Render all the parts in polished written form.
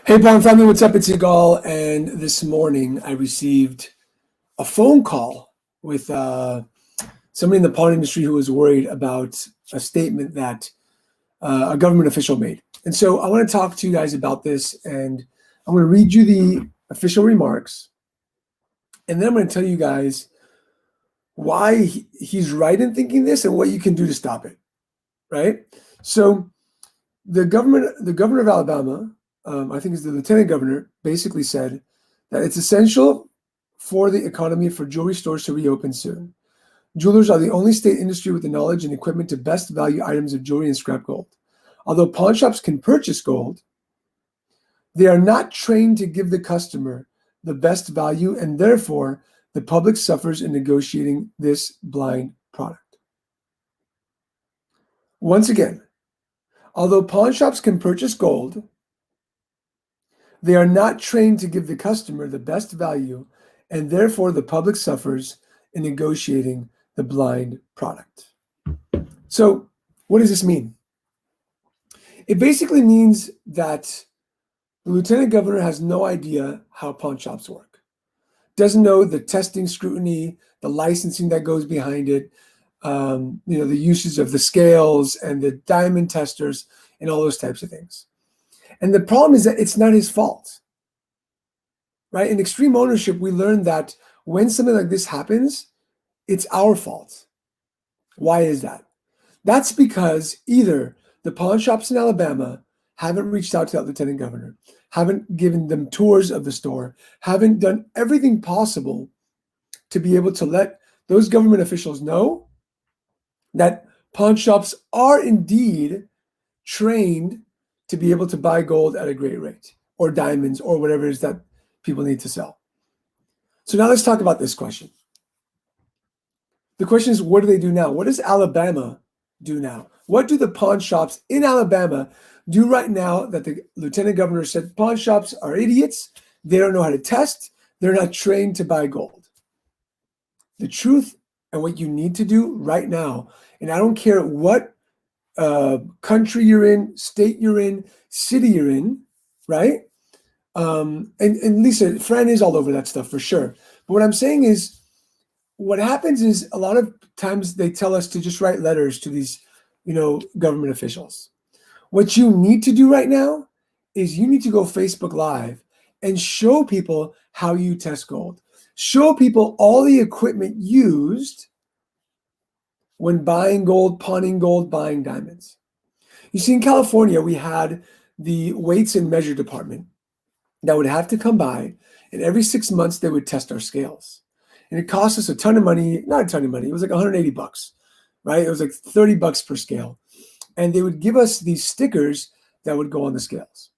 Hey, Pawn family, what's up? It's Yigal, and this morning I received a phone call with somebody in the pawn industry who was worried about a statement that a government official made. And so I want to talk to you guys about this, and I'm going to read you the official remarks, and then I'm going to tell you guys why he's right in thinking this and what you can do to stop it, right? So the governor of Alabama, I think it's the lieutenant governor, basically said that it's essential for the economy for jewelry stores to reopen soon. Jewelers are the only state industry with the knowledge and equipment to best value items of jewelry and scrap gold. Although pawn shops can purchase gold, they are not trained to give the customer the best value, and therefore the public suffers in negotiating this blind product. Once again, although pawn shops can purchase gold, they are not trained to give the customer the best value, and therefore the public suffers in negotiating the blind product. So what does this mean? It basically means that the lieutenant governor has no idea how pawn shops work, doesn't know the testing, scrutiny, the licensing that goes behind it, the uses of the scales and the diamond testers and all those types of things. And the problem is that it's not his fault, right? In extreme ownership, we learned that when something like this happens, it's our fault. Why is that? That's because either the pawn shops in Alabama haven't reached out to that lieutenant governor, haven't given them tours of the store, haven't done everything possible to be able to let those government officials know that pawn shops are indeed trained to be able to buy gold at a great rate, or diamonds, or whatever it is that people need to sell. So now let's talk about this question. The question is, what do they do now? What does Alabama do now? What do the pawn shops in Alabama do right now that the lieutenant governor said pawn shops are idiots? They don't know how to test. They're not trained to buy gold. The truth and what you need to do right now, and I don't care what country you're in, state you're in, city you're in, right? And Lisa, Fran is all over that stuff for sure. But what I'm saying is, what happens is a lot of times they tell us to just write letters to these, government officials. What you need to do right now is you need to go Facebook Live and show people how you test gold. Show people all the equipment used when buying gold, pawning gold, buying diamonds. You see, in California, we had the weights and measure department that would have to come by, and every 6 months they would test our scales. And it cost us a ton of money, not a ton of money, it was like $180, right? It was like $30 per scale. And they would give us these stickers that would go on the scales.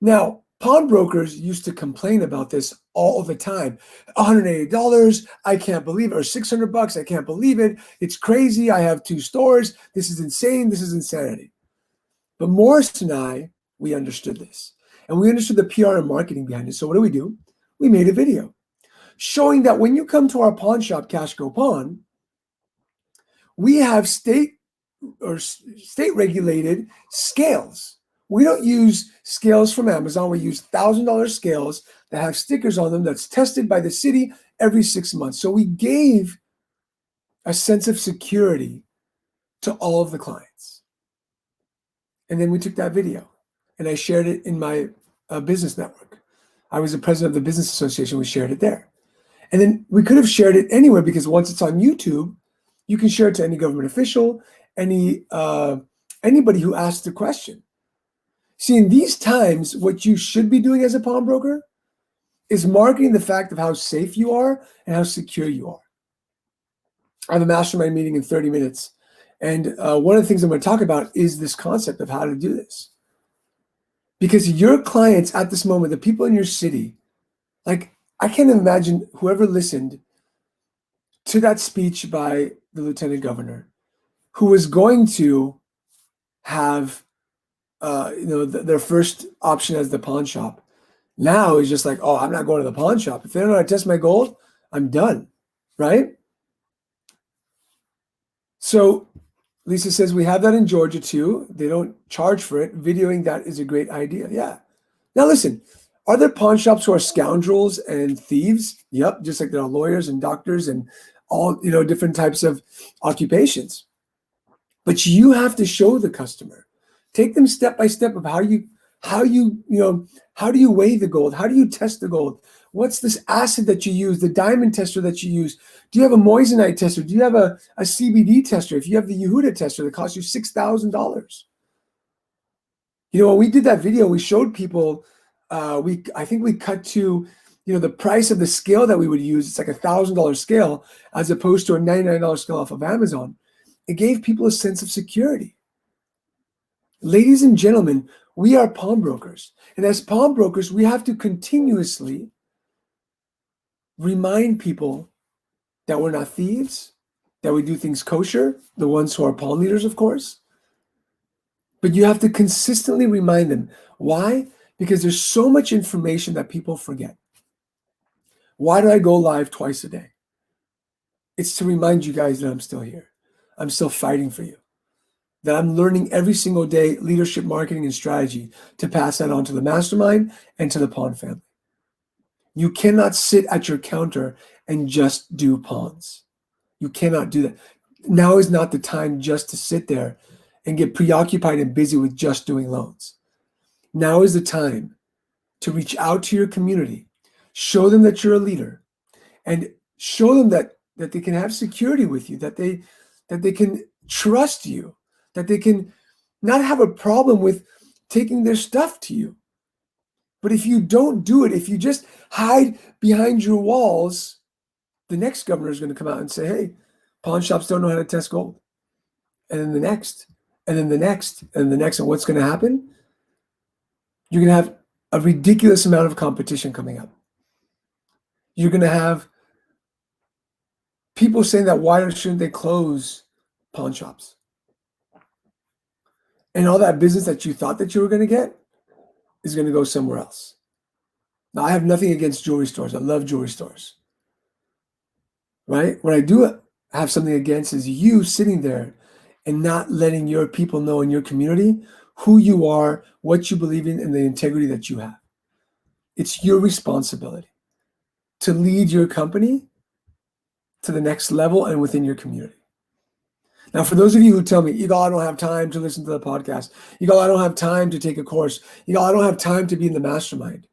Now, pawnbrokers used to complain about this all the time. $180, I can't believe it, or $600, I can't believe it. It's crazy. I have 2 stores. This is insane. This is insanity. But Morris and I, we understood this. And we understood the PR and marketing behind it. So what do? We made a video showing that when you come to our pawn shop, Cash Go Pawn, we have state regulated scales. We don't use scales from Amazon. We use $1,000 scales that have stickers on them that's tested by the city every 6 months. So we gave a sense of security to all of the clients. And then we took that video and I shared it in my business network. I was the president of the business association. We shared it there. And then we could have shared it anywhere, because once it's on YouTube, you can share it to any government official, anybody who asks the question. See, in these times, what you should be doing as a pawnbroker is marketing the fact of how safe you are and how secure you are. I have a mastermind meeting in 30 minutes. And one of the things I'm going to talk about is this concept of how to do this. Because your clients at this moment, the people in your city, like, I can't imagine whoever listened to that speech by the lieutenant governor, who was going to have, their first option as the pawn shop. Now is just like, oh, I'm not going to the pawn shop. If they don't know how to test my gold, I'm done, right? So Lisa says, we have that in Georgia too. They don't charge for it. Videoing that is a great idea. Yeah, Now listen, are there pawn shops who are scoundrels and thieves? Yep, just like there are lawyers and doctors and all, different types of occupations. But you have to show the customer. Take them step by step of how do you weigh the gold? How do you test the gold? What's this acid that you use, the diamond tester that you use? Do you have a moissanite tester? Do you have a CBD tester? If you have the Yehuda tester that costs you $6,000. When we did that video, we showed people, I think we cut to, the price of the scale that we would use. It's like $1,000 scale as opposed to a $99 scale off of Amazon. It gave people a sense of security. Ladies and gentlemen, we are pawnbrokers. And as pawnbrokers, we have to continuously remind people that we're not thieves, that we do things kosher, the ones who are pawn leaders, of course. But you have to consistently remind them. Why? Because there's so much information that people forget. Why do I go live twice a day? It's to remind you guys that I'm still here. I'm still fighting for you. That I'm learning every single day leadership, marketing, and strategy to pass that on to the mastermind and to the pawn family. You cannot sit at your counter and just do pawns. You cannot do that. Now is not the time just to sit there and get preoccupied and busy with just doing loans. Now is the time to reach out to your community, show them that you're a leader, and show them that they can have security with you, that they can trust you, that they can not have a problem with taking their stuff to you. But if you don't do it, if you just hide behind your walls, the next governor is going to come out and say, hey, pawn shops don't know how to test gold. And then the next, and then the next, and the next. And what's going to happen? You're going to have a ridiculous amount of competition coming up. You're going to have people saying that why shouldn't they close pawn shops? And all that business that you thought that you were going to get is going to go somewhere else. Now, I have nothing against jewelry stores. I love jewelry stores. Right? What I do have something against is you sitting there and not letting your people know in your community who you are, what you believe in, and the integrity that you have. It's your responsibility to lead your company to the next level and within your community. Now, for those of you who tell me, Yigal, I don't have time to listen to the podcast. Yigal, I don't have time to take a course. Yigal, I don't have time to be in the mastermind.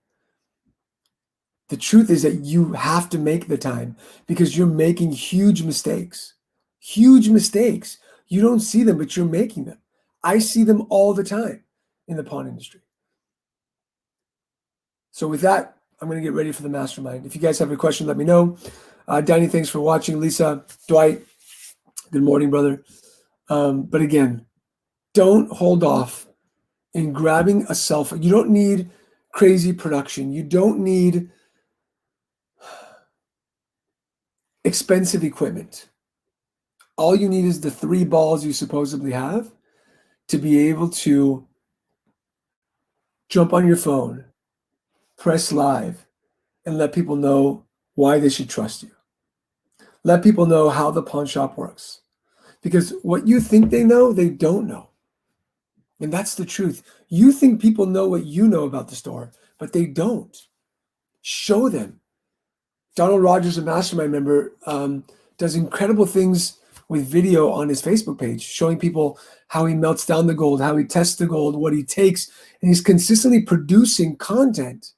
The truth is that you have to make the time because you're making huge mistakes. Huge mistakes. You don't see them, but you're making them. I see them all the time in the pawn industry. So with that, I'm going to get ready for the mastermind. If you guys have a question, let me know. Danny, thanks for watching. Lisa, Dwight, good morning, brother. But again, don't hold off in grabbing a cell phone. You don't need crazy production. You don't need expensive equipment. All you need is the 3 balls you supposedly have to be able to jump on your phone, press live, and let people know why they should trust you. Let people know how the pawn shop works. Because what you think they know, they don't know. And that's the truth. You think people know what you know about the store, but they don't. Show them. Donald Rogers, a mastermind member, does incredible things with video on his Facebook page, showing people how he melts down the gold, how he tests the gold, what he takes. And he's consistently producing content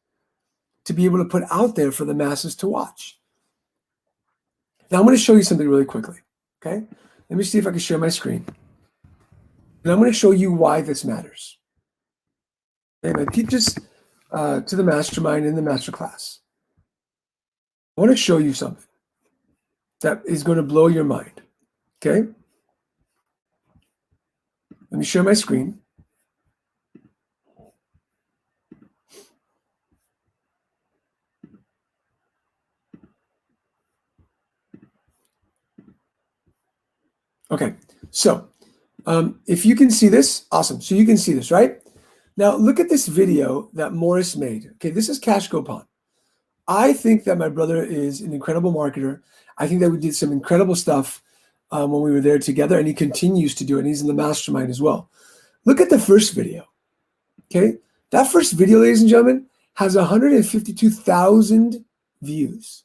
to be able to put out there for the masses to watch. Now I'm going to show you something really quickly. Okay? Let me see if I can share my screen. And I'm going to show you why this matters. And I teach this to the mastermind in the masterclass. I want to show you something that is going to blow your mind. Okay? Let me share my screen. Okay, so if you can see this, awesome. So you can see this, right? Now look at this video that Morris made. Okay, this is Cash Go Pawn. I think that my brother is an incredible marketer. I think that we did some incredible stuff when we were there together, and he continues to do it. And he's in the mastermind as well. Look at the first video. Okay, That first video, ladies and gentlemen, has 152,000 views.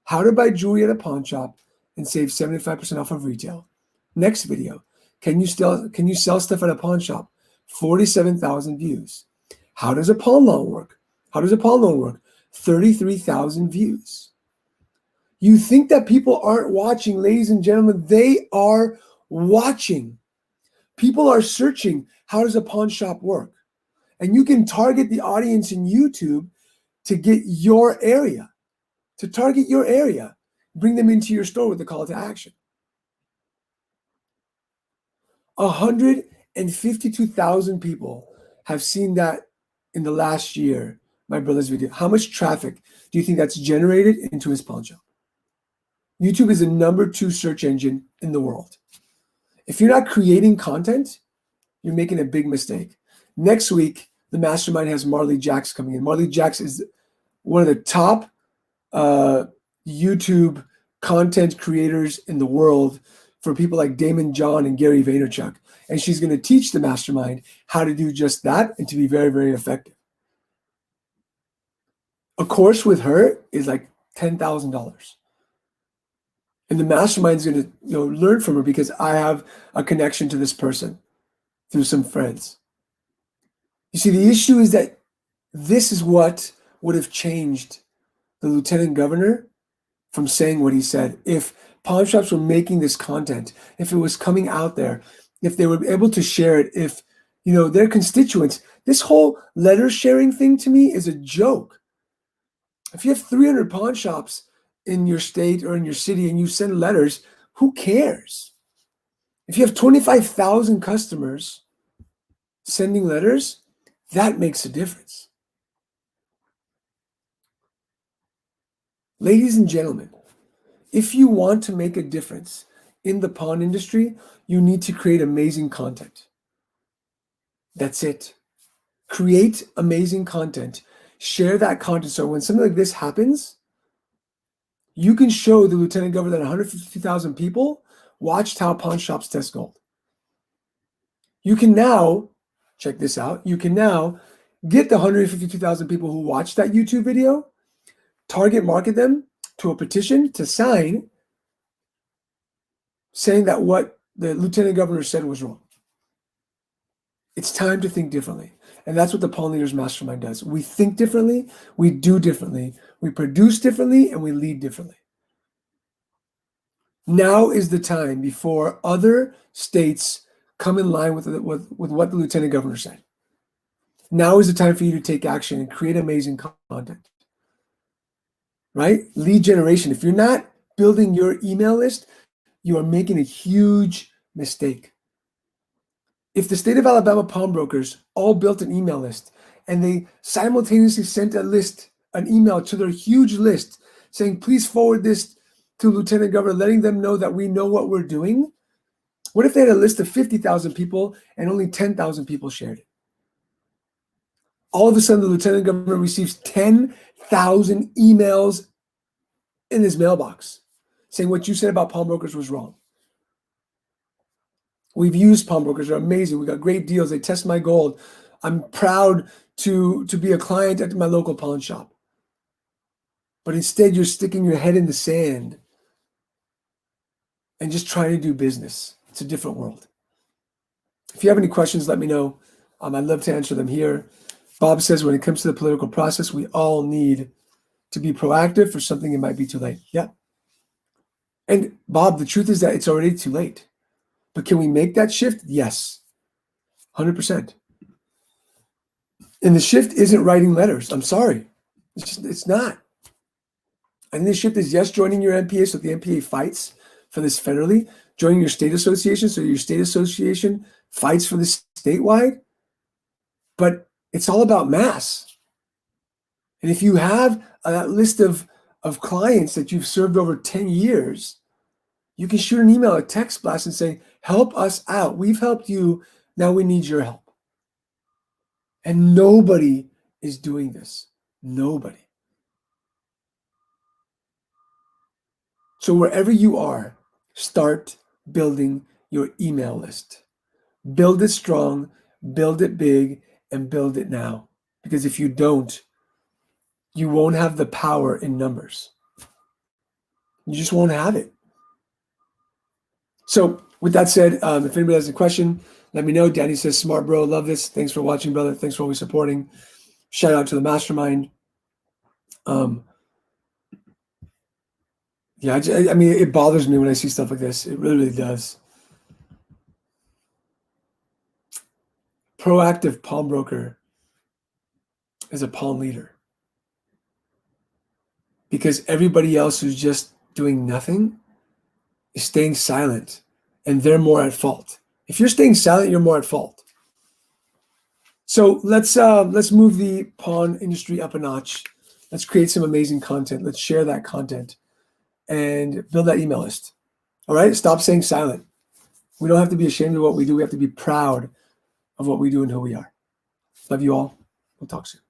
How to buy jewelry at a pawn shop and save 75% off of retail. Next video, can you sell stuff at a pawn shop? 47,000 views. How does a pawn loan work? 33,000 views. You think that people aren't watching, ladies and gentlemen, they are watching. People are searching, how does a pawn shop work? And you can target the audience in YouTube to get your area, bring them into your store with the call to action. 152,000 people have seen that in the last year, my brother's video. How much traffic do you think that's generated into his pawn shop? YouTube is the #2 search engine in the world. If you're not creating content, you're making a big mistake. Next week, the mastermind has Marley Jacks coming in. Marley Jacks is one of the top YouTube content creators in the world for people like Damon John and Gary Vaynerchuk. And she's going to teach the mastermind how to do just that and to be very, very effective. A course with her is like $10,000. And the mastermind is going to learn from her because I have a connection to this person through some friends. You see, the issue is that this is what would have changed the lieutenant governor from saying what he said. If pawn shops were making this content, if it was coming out there, if they were able to share it, if their constituents, this whole letter sharing thing to me is a joke. If you have 300 pawn shops in your state or in your city and you send letters, who cares? If you have 25,000 customers sending letters, that makes a difference. Ladies and gentlemen, if you want to make a difference in the pawn industry, you need to create amazing content. That's it. Create amazing content. Share that content so when something like this happens, you can show the lieutenant governor that 152,000 people watched how pawn shops test gold. You can now, check this out, you can now get the 152,000 people who watched that YouTube video, target market them to a petition to sign saying that what the lieutenant governor said was wrong. It's time to think differently. And that's what the Pawn Leaders Mastermind does. We think differently, we do differently, we produce differently, and we lead differently. Now is the time before other states come in line with what the lieutenant governor said. Now is the time for you to take action and create amazing content. Right? Lead generation. If you're not building your email list, you are making a huge mistake. If the state of Alabama pawnbrokers all built an email list and they simultaneously sent an email to their huge list saying, please forward this to Lieutenant Governor, letting them know that we know what we're doing. What if they had a list of 50,000 people and only 10,000 people shared it? All of a sudden, the Lieutenant Governor receives 10,000 emails in his mailbox saying what you said about pawnbrokers was wrong. We've used pawnbrokers. They're amazing. We got great deals. They test my gold. I'm proud to be a client at my local pawn shop. But instead, you're sticking your head in the sand and just trying to do business. It's a different world. If you have any questions, let me know. I'd love to answer them here. Bob says, when it comes to the political process, we all need to be proactive for something that might be too late. Yeah. And Bob, the truth is that it's already too late. But can we make that shift? Yes, 100%. And the shift isn't writing letters. I'm sorry. It's not. I think the shift is, yes, joining your MPA so the MPA fights for this federally, joining your state association so your state association fights for this statewide. But it's all about mass. And if you have that list of clients that you've served over 10 years, you can shoot an email, a text blast, and say, help us out. We've helped you. Now we need your help. And nobody is doing this. Nobody. So wherever you are, start building your email list. Build it strong, build it big, and build it now. Because if you don't, you won't have the power in numbers. You just won't have it. So with that said, if anybody has a question, let me know. Danny says, smart bro, love this. Thanks for watching, brother. Thanks for always supporting. Shout out to the mastermind. Yeah, I mean, it bothers me when I see stuff like this. It really, really does. Proactive pawnbroker is a pawn leader. Because everybody else who's just doing nothing is staying silent, and they're more at fault. If you're staying silent, you're more at fault. So let's move the pawn industry up a notch. Let's create some amazing content. Let's share that content and build that email list. All right, stop staying silent. We don't have to be ashamed of what we do. We have to be proud of what we do and who we are. Love you all. We'll talk soon.